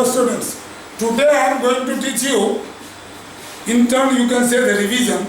Hello students, today I am going to teach you, in turn you can say the revision,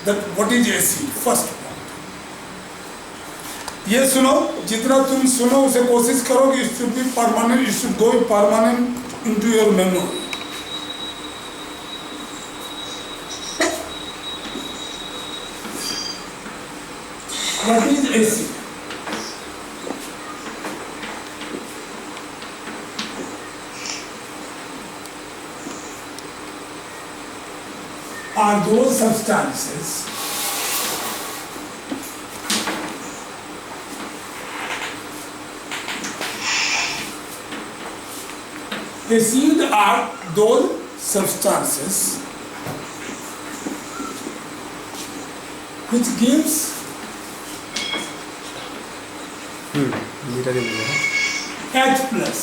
that what is acid, first point. ये सुनो, जितना तुम सुनो उसे कोशिश करो कि it should be permanent, it should go permanent into your memory. What is acid? Are those substances acid are those substances which gives H plus.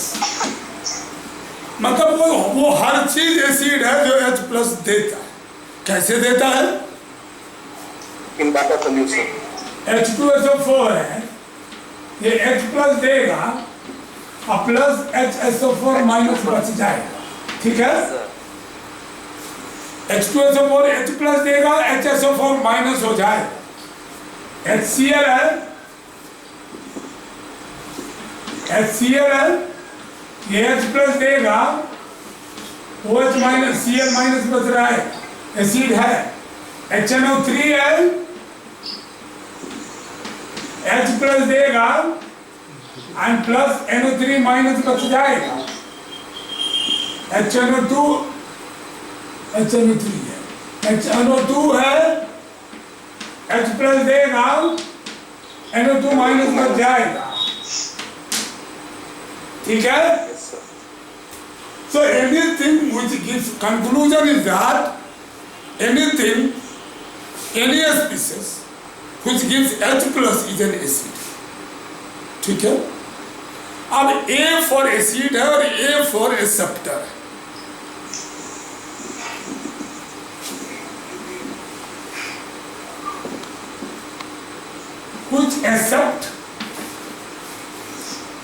मतलब वो हर चीज एसिड है जो H प्लस देता है. कैसे देता है? In water solution. H2SO4 है, ये H प्लस देगा और प्लस HSO4 माइनस बच जाएगा. ठीक है? H2SO4 H प्लस देगा, HSO4 माइनस हो जाएगा. HCl है, HCl है, ये H प्लस देगा, OH माइनस Cl माइनस बच रहा है, एसिड है. HNO3 है, H प्लस देगा एंड प्लस NO3 माइनस बच जाएगा. HNO2 HNO3 है, HNO2 है, H प्लस देगा, NO2 माइनस बच जाएगा. ठीक है? So anything which gives conclusion is that anything, any species which gives H plus is an acid. ठीक है? अब A for acid है और A for acceptor है. Which accept?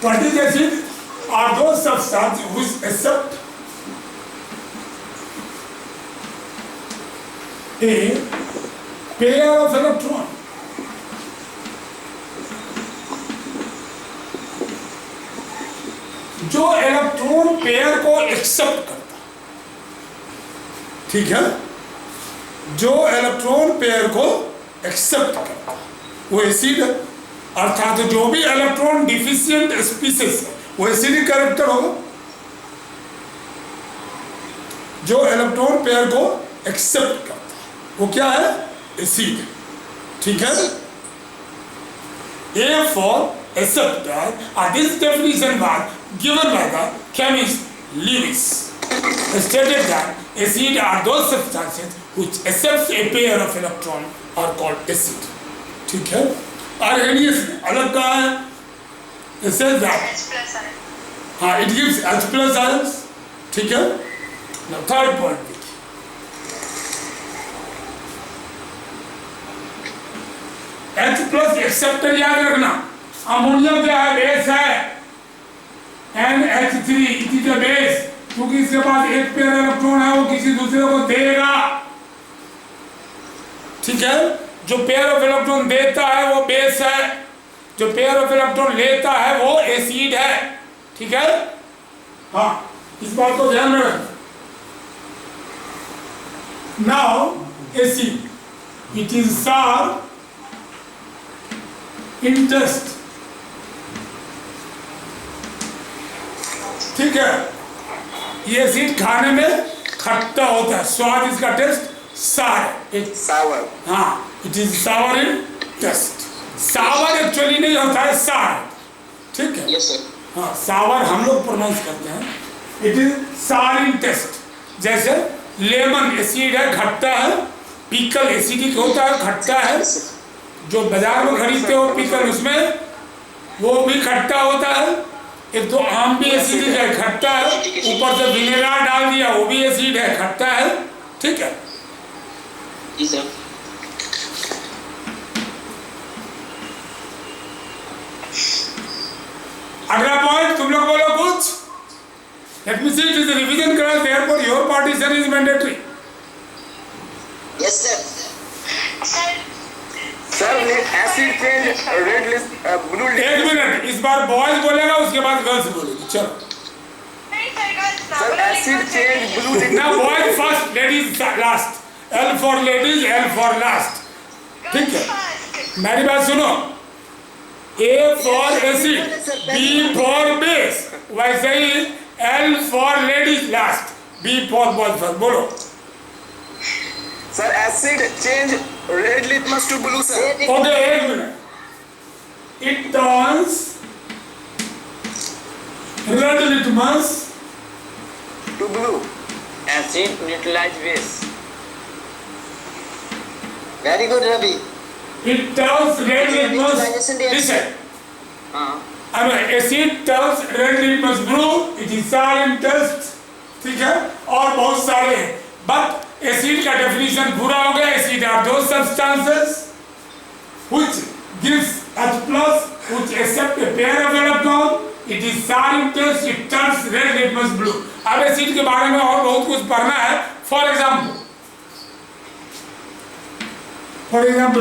What is acid? Are those substances which accept a pair of electron. जो electron pair को accept करता. ठीक है? जो इलेक्ट्रॉन पेयर को एक्सेप्ट करता वो एसिड है. अर्थात जो भी इलेक्ट्रॉन डिफिशिएंट स्पीसीज है वो एसिडिक कैरेक्टर होगा. जो इलेक्ट्रॉन पेयर को एक्सेप्ट करता वो क्या है? एसिड है. ठीक है? A for acceptor. This definition was given by the chemist Lewis. Stated that acid are those substances which accepts a pair of electron are called acid. ठीक है? Arrhenius अलग कहा है. It says that H plus ion. हाँ, it gives H plus ions. ठीक है? Now third point. H plus acceptor याद रखना. अमोनिया क्या है? बेस है. NH3 it is a base. क्योंकि इसके पास एक पेयर इलेक्ट्रॉन है वो किसी दूसरे को देगा. ठीक है? जो पेयर ऑफ इलेक्ट्रॉन देता है वो बेस है, जो पेयर ऑफ इलेक्ट्रॉन लेता है वो एसिड है. ठीक है? हाँ, इस बात को ध्यान में रखना. Now acid it is sour in taste. ठीक है? ये एसिड खाने में खट्टा होता है. स्वाद इसका टेस्ट सार. Sour. हाँ, it is sour in taste. Sour actually नहीं होता है, सार. ठीक है? Yes sir. हाँ, सावर हम लोग प्रोनाउंस करते हैं. इट इज सार इन टेस्ट. जैसे लेमन एसिड है, खट्टा है. पीकल एसिडिक होता है, खट्टा है. जो बाजार में खरीदते हो पीकल, उसमें वो भी खट्टा होता है. एक तो आम भी एसिडिक है, खट्टा है. ऊपर से विनेगर डाल दिया वो भी एसिड है, खट्टा है. ठीक है? जी सर. अगला पॉइंट तुम लोग बोलो कुछ. Let me see, it is a revision class, therefore your partition is mandatory. Yes, sir. Sir, Sir, acid change red list blue list. एक मिनट, इस बार बॉयज बोलेगा, उसके बाद गर्ल्स बोलेगी. चलो. नहीं सर, गर्ल्स ना Sir, बोलो, acid लेकिन change blue list. Now boys first, ladies last. L for ladies, L for last. ठीक है. first. मेरी बात सुनो. A for acid, B for base. वैसे ही L for ladies last, B for boys first. बोलो. Sir, acid change red litmus to blue, sir. Okay, एक minute. It turns red litmus To blue. Acid neutralize base. Very good, Ravi. It turns red litmus. Neutralization reaction. Listen. हाँ. acid turns red litmus blue. It is saline test. ठीक है. और बहुत सारे हैं. But acid का definition पूरा हो गया. Acid are those substances which gives H plus, which accept a pair of electron. It is saline test. It turns red litmus blue. अब acid के बारे में और बहुत कुछ पढ़ना है. For example,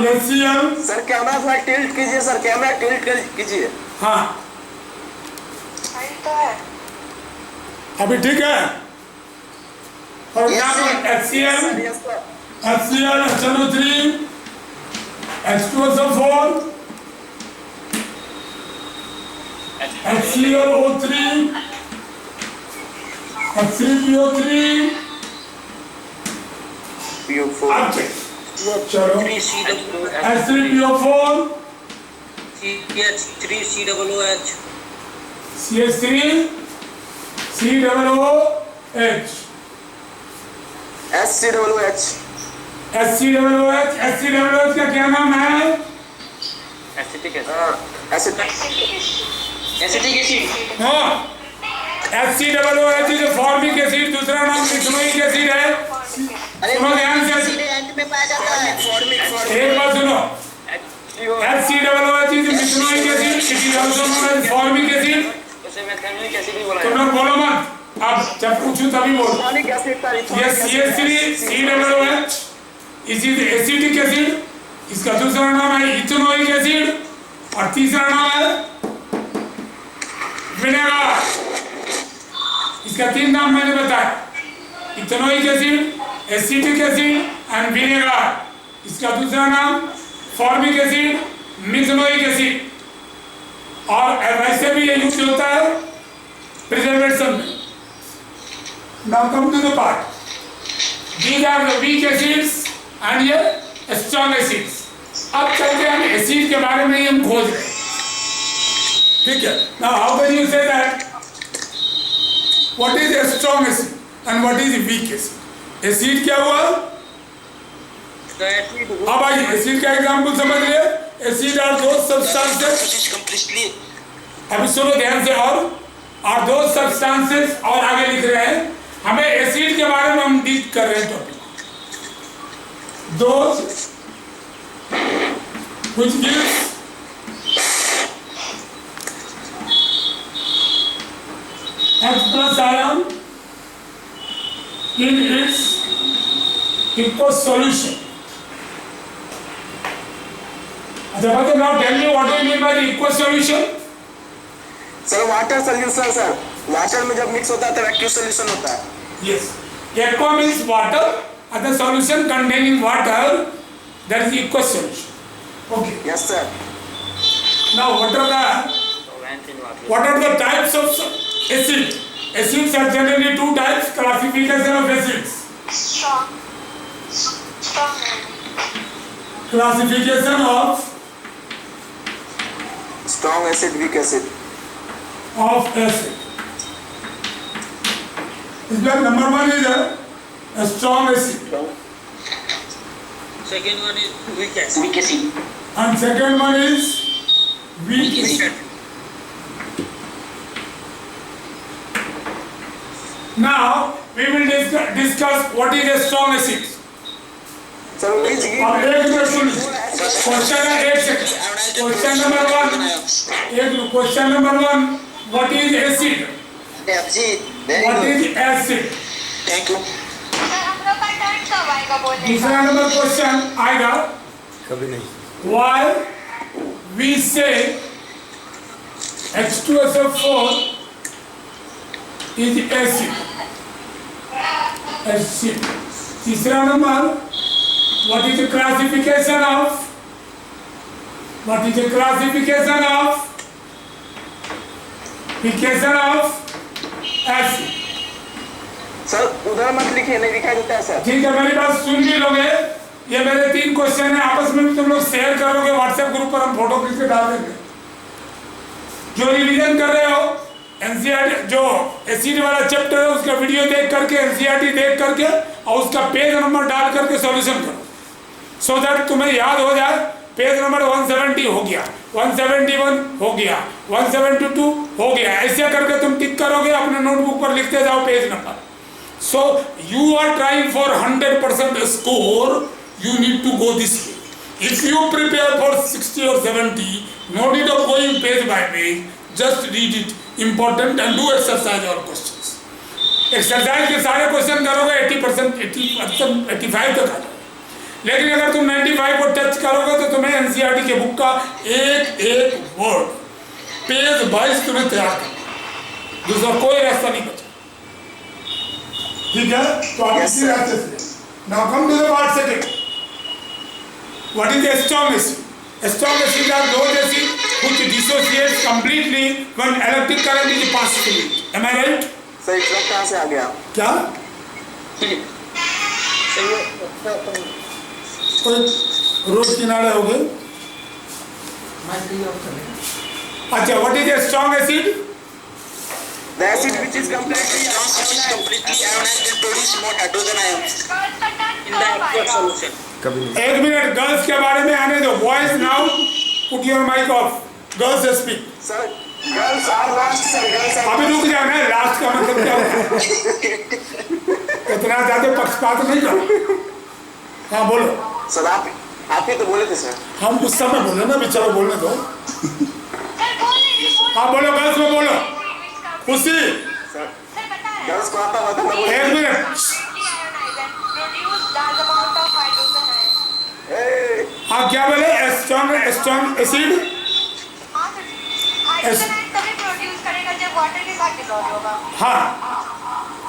HCl. Sir, camera थोड़ा tilt कीजिए, sir. कैमरा tilt कीजिए. हाँ, वही तो है. अभी ठीक है. For Yes, example, HCl. Yes, sir. HCl, HNO3, H2SO4, HClO3, H3PO3. PO4. अच्छा, चलो. 3COOH. H3PO4, CH3COOH. CH3, COOH, SCOOH. HCOOH. HCOOH का क्या नाम है? Acetic acid. Acid. Acetic acid. हाँ, HCOOH जो फॉर्मिक एसिड, दूसरा नाम मिथनोइक एसिड है. अरे सुनो ध्यान से. सीधे एंड में पाया जाता है. एक बात सुनो. HCO. HCOOH is methanoic acid. It is also known as formic acid. उसे मेथेनोइक एसिड भी बोला तुम जाता लोग बोलो मत. अब जब पूछूं तभी बोलो. Ethanoic acid, sir. ये CH3 COOH, इसी एसिटिक एसिड. इसका दूसरा नाम है इथेनोइक एसिड और तीसरा नाम है विनेगर. इसका तीन नाम मैंने बताया. Ethanoic acid, acetic acid and vinegar. इसका दूसरा नाम फॉर्मिक एसिड, मिथेनोइक एसिड. और वैसे भी ये यूज होता है प्रिजर्वेशन में. Now come to the part. These are the weak acids and ये strong acids. अब चलते हम एसिड के बारे में ही हम खोज रहे हैं. ठीक है. Now how can you say that? What is a strong acid and what is a weak acid? Acid क्या हुआ? अब आइए एसिड का एग्जाम्पल समझ लिए. Acid are those substances. अभी सुनो ध्यान से. और दो सब्सटेंसेस और आगे लिख रहे हैं. हमें एसिड के बारे में हम डील कर रहे हैं topic. Those which gives H plus ion in its aqueous solution. अच्छा, now tell me what do you mean by the aqueous solution? Sir, water solution, sir. Water में जब मिक्स होता है तो एक्टिव सॉल्यूशन होता है. Yes. Aqua means water and the solution containing water, that is aqueous solution. Okay. Yes, sir. Now what are the types of acid? Acids are generally two types. Classification of acids. Strong. Classification of Strong acid, weak acid. acid. इसमें number one is a strong acid. Second one is weak acid. Weak acid. And second one is weak acid. Now we will discuss what is a strong acid. Sir, which अब एक minute सुनिए. Question है, एक second. Question number 1. What is acid? अरे Abhijit Very What good. is acid? Thank you sir हम लोग का turn कब आएगा बोलने दूसरा का? नंबर क्वेश्चन आएगा कभी नहीं. why we say H2SO4 is acid. Acid. तीसरा number what is the classification of acid? Sir उधर मत लिखिए, नहीं दिखाई देता है सर. ठीक है, मेरी बात सुन भी लोगे. ये मेरे 3 क्वेश्चन है, आपस में भी तुम लोग शेयर करोगे व्हाट्सएप ग्रुप पर, हम फोटो खींच के डाल देंगे. जो रिवीजन कर रहे हो एनसीईआरटी जो एसिड वाला चैप्टर है उसका वीडियो देख करके, एनसीईआरटी देख करके और उसका पेज नंबर डाल करके सॉल्यूशन करो, सो दैट तुम्हें याद हो जाए. पेज नंबर 170 हो गया, 171 हो गया, 172 हो गया, ऐसे करके तुम टिक करोगे, अपने नोटबुक पर लिखते जाओ page number. So you are trying for 100% score, you need to go this way. If you prepare for 60 or 70, no need of going page by page, just read it, important, and do exercise or questions. Exercise के सारे question करोगे 80%, 80%, 85 तक आ जाओगे. लेकिन अगर तुम 95 को touch करोगे तो तुम्हें एनसीईआरटी के बुक का एक वर्ड पेज वाइज तुम्हें तैयार करना, दूसरा कोई रास्ता नहीं बचा. ठीक है, तो आप इसी रास्ते से. Now come to the part second. What is the strong acid? Strong acid are those acid which dissociates completely when electric current is passed through it. Am I right? Sir इतना कहाँ से आ गया? क्या? कोई रोड किनारे हो गए? अच्छा, what is a strong acid? The acid which is completely ionized and produce more hydrogen ions. Girls का टर्न In the कब aqueous आएगा? solution. कभी नहीं. एक मिनट, गर्ल्स के बारे में आने दो. Boys now put your mic off. Girls speak. Sir girls are last sir, girls are. अभी रुक जाना, लास्ट का मतलब क्या होता है? इतना ज्यादा पक्षपात नहीं करो. हाँ बोलो. सर आप ही तो बोले थे सर. हम उस समय बोले ना, भी चलो बोलने दो. सर बोल हाँ बोलो, गर्ल्स में बोलो. खुशी. सर सर बता रहे गर्ल्स को आता होता ना बोले. एक minute. produce large amount of hydrogen ions. हाँ क्या बोले? Strong acid. हाँ सर, हाइड्रोजन आयन तभी प्रोड्यूस करेगा जब वाटर के साथ डिसॉल्व होगा. हाँ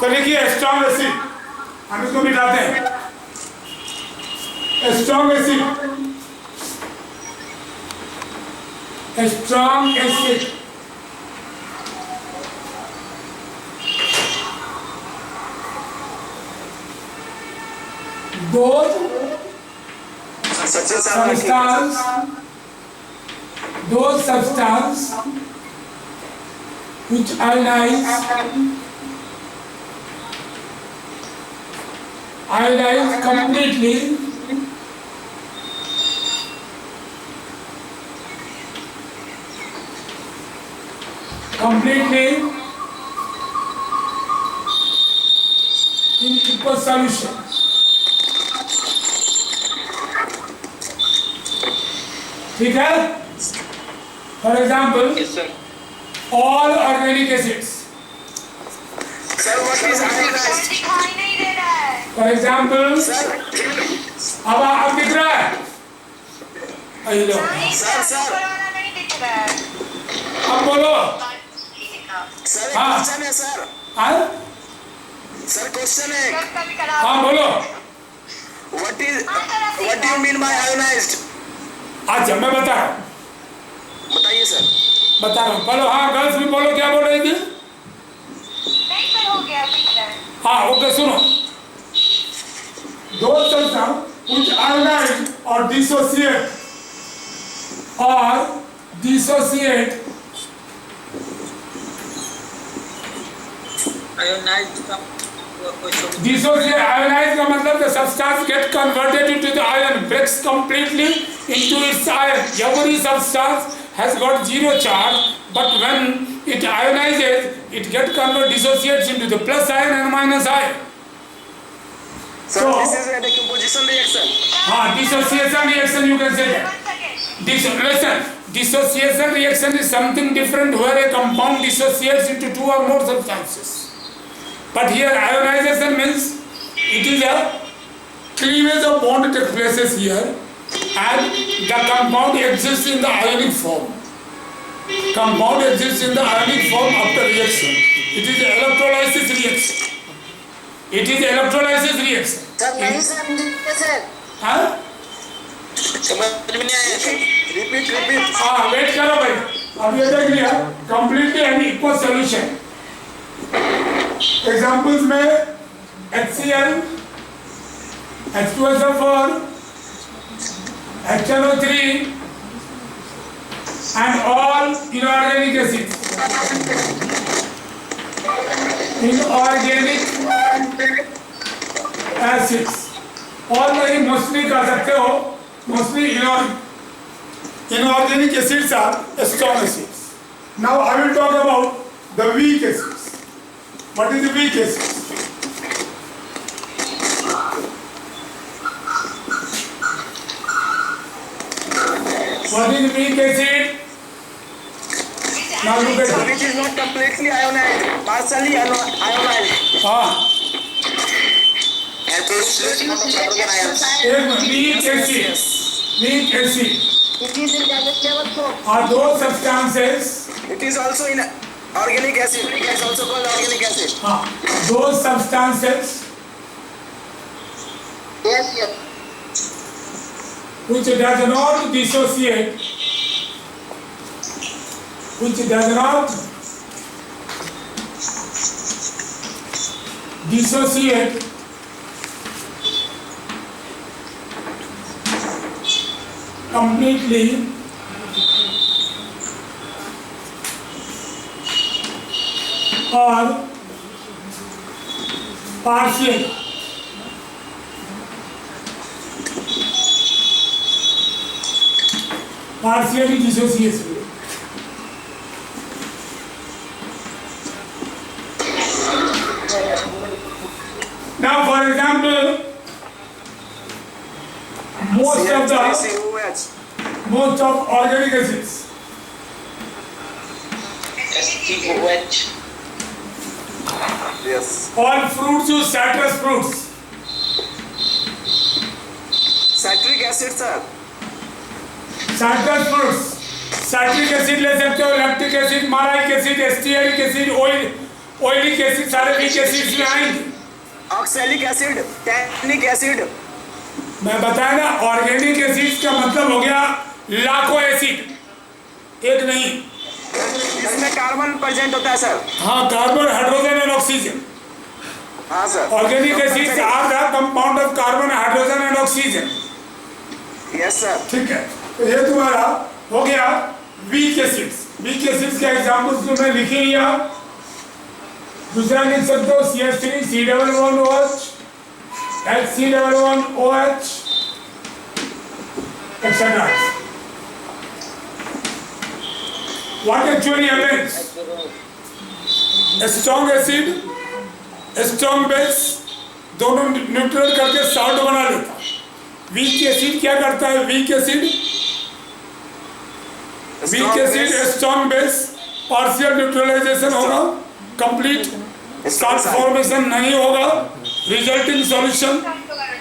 तो देखिए, स्ट्रॉन्ग एसिड हम इसको मिटाते हैं. Strong acid those substance which ionize completely in aqueous solution. ठीक है? For example Yes, sir. All organic acids. Sir what is sir ionized? दिखाई नहीं दे रहा है. फॉर एग्जाम्पल सर अब दिख रहा है? अरे लो, नहीं सर, सर, ऊपर वाला नहीं दिख रहा है. अब बोलो. सर एक हाँ. क्वेश्चन है सर. हाँ सर क्वेश्चन है. सर कभी कराओ. हाँ बोलो. what do you mean by ionized? अच्छा मैं बता रहा हूँ, बताइए सर. बता रहा हूँ. बोलो. हाँ गर्ल्स भी बोलो, क्या बोल रही थी? नहीं सर, हो गया दिख रहा है. हाँ ओके, सुनो. दो substance which ionize or dissociate Ionized का कोई solution. dissociate. Ionize का मतलब the substance get converted into the ion, breaks completely into its ion. Every substance has got zero charge, but when it ionizes, it get converted, dissociates into the plus ion and minus ion. Sir, So- this is a decomposition reaction. हाँ, dissociation reaction you can say that. 1 second. Listen, dissociation reaction is something different where a compound dissociates into two or more substances. But here ionization means it is a cleavage of bond takes places here, and the compound exists in the ionic form. Compound exists in the ionic form after reaction. It is electrolysis reaction. It is electrolysis reaction. Sir नहीं समझे sir हाँ? समझ में नहीं आया sir. Repeat हाँ, wait करो भाई। अब ये देख लिया completely an equal solution. Examples में HCl, H2SO4, HNO3 and all inorganic acids. Inorganic acids. और नहीं mostly कर सकते हो, mostly inorganic acids are strong acids. Now I will talk about the weak acids. What is the weak acid? What is weak acid? Now look at it. which is not completely ionized, partially ionized. हाँ, एक weak acid. Weak acid it is in digestible form are those substances. It is also in organic acid. It is also called organic acid. हाँ, those substances yes which does not dissociate, which does not dissociate completely or partially. Partially dissociation. Now, for example, most of organic acids, STOH. Yes. all fruits use citrus fruits. Citric acid, sir. Citrus fruits, citric acid ले सकते हो, lactic acid, malic acid, stearic acid, oleic acid, सारे weak acids में आएंगे। Oxalic acid, tannic acid. मैं बताया ना, organic acids का मतलब हो गया लाखों एसिड, एक नहीं। इसमें कार्बन प्रेजेंट होता है सर। हाँ, कार्बन, हाइड्रोजन एंड ऑक्सीजन। हाँ sir. Organic acids are the compound of carbon, hydrogen and oxygen. Yes sir. ठीक है, तो ये तुम्हारा हो गया वीक एसिड्स। वीक एसिड्स के एग्जांपल्स तुमने लिख लिया। दूसरा लिख सकते हो CH3, C11OH, HC11OH, etc. What actually happens? A strong acid, a strong base, दोनों न्यूट्रल करके सॉल्ट बना लेता है। वीक एसिड क्या करता है? Weak acid strong base, partial neutralisation होगा, कंप्लीट सॉल्ट फॉर्मेशन नहीं होगा, रिजल्टिंग सॉल्यूशन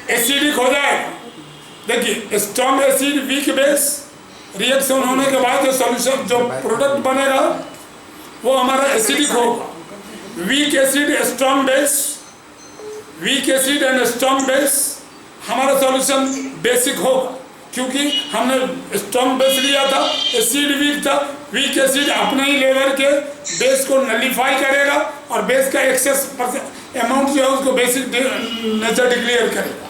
एसिडिक हो जाएगा। देखिए, strong acid weak base reaction होने के बाद जो सॉल्यूशन, जो प्रोडक्ट बनेगा वो हमारा एसिडिक होगा। Week acid strong base, weak acid and strong base, हमारा सॉल्यूशन बेसिक होगा, क्योंकि हमने स्ट्रॉन्ग बेस लिया था, एसिड वीक था। वीक एसिड अपने ही लेवल के बेस को नलिफाई करेगा और बेस का एक्सेस अमाउंट जो है उसको बेसिक नेचर डिक्लेयर करेगा,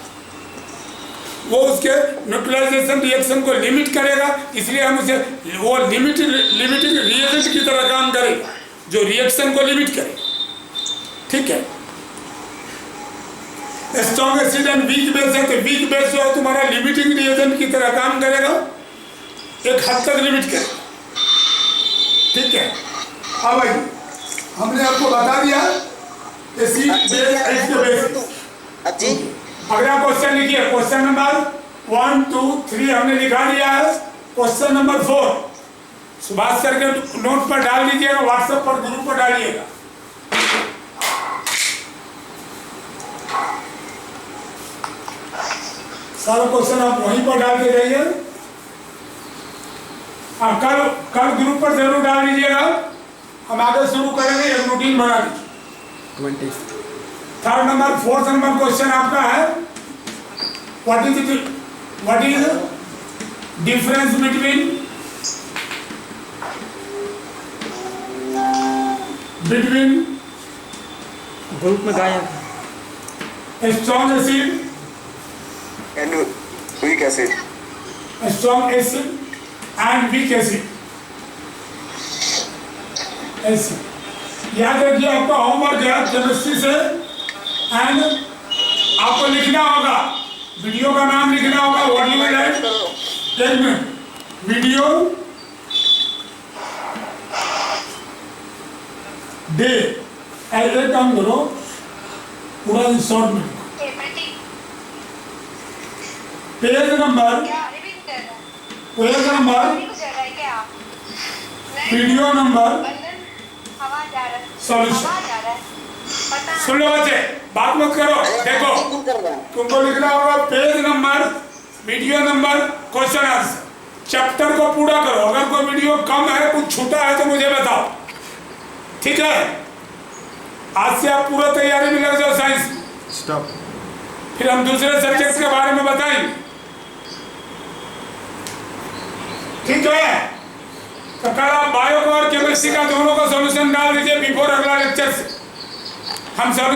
वो उसके न्यूट्रलाइजेशन रिएक्शन को लिमिट करेगा। इसलिए हम उसे वो लिमिटिंग रिएजेंट की तरह काम करेगा, जो रिएक्शन को लिमिट करेगा। ठीक है, strong acid and weak base है, तो वीक बेस जो है तुम्हारा लिमिटिंग रिएजेंट की तरह काम करेगा, एक हद तक लिमिट करेगा। ठीक है, अब भाई हमने आपको बता दिया एसिड बेस एच के बेस। जी अगला क्वेश्चन लिखिए, क्वेश्चन नंबर 1, 2, 3 हमने लिखा दिया है। क्वेश्चन नंबर 4 सुभाष सर के नोट पर डाल दीजिएगा, व्हाट्सएप पर ग्रुप पर डालिएगा। सारा क्वेश्चन आप वहीं पर डाल के जाइए। कल ग्रुप पर जरूर डाल दीजिएगा। हम आगे शुरू करेंगे, एक रूटीन बना दीजिए। 20 third number 4th number question आपका है, what is difference between group में गायब strong acid and weak acid and weak acid. याद रखिए, आपका होमवर्क है केमिस्ट्री से, एंड आपको लिखना होगा, वीडियो का नाम लिखना होगा, व्हाट यू विल राइट। एक मिनट, वीडियो डे ऐसे काम करो, पूरा शॉर्ट में page number video number solution. सुन लो बच्चे, बात मत करो। देखो, तुमको लिखना होगा page number, video number, question answer. Chapter को पूरा करो। अगर कोई वीडियो कम है, कुछ छूटा है तो मुझे बताओ, ठीक है। आज से आप पूरा तैयारी में लग जाओ साइंस। स्टॉप। फिर हम दूसरे सब्जेक्ट के बारे में बताएंगे, ठीक है। तो कल आप बायो और केमिस्ट्री का दोनों का सॉल्यूशन डाल दीजिए बिफोर अगला लेक्चर से। हम सब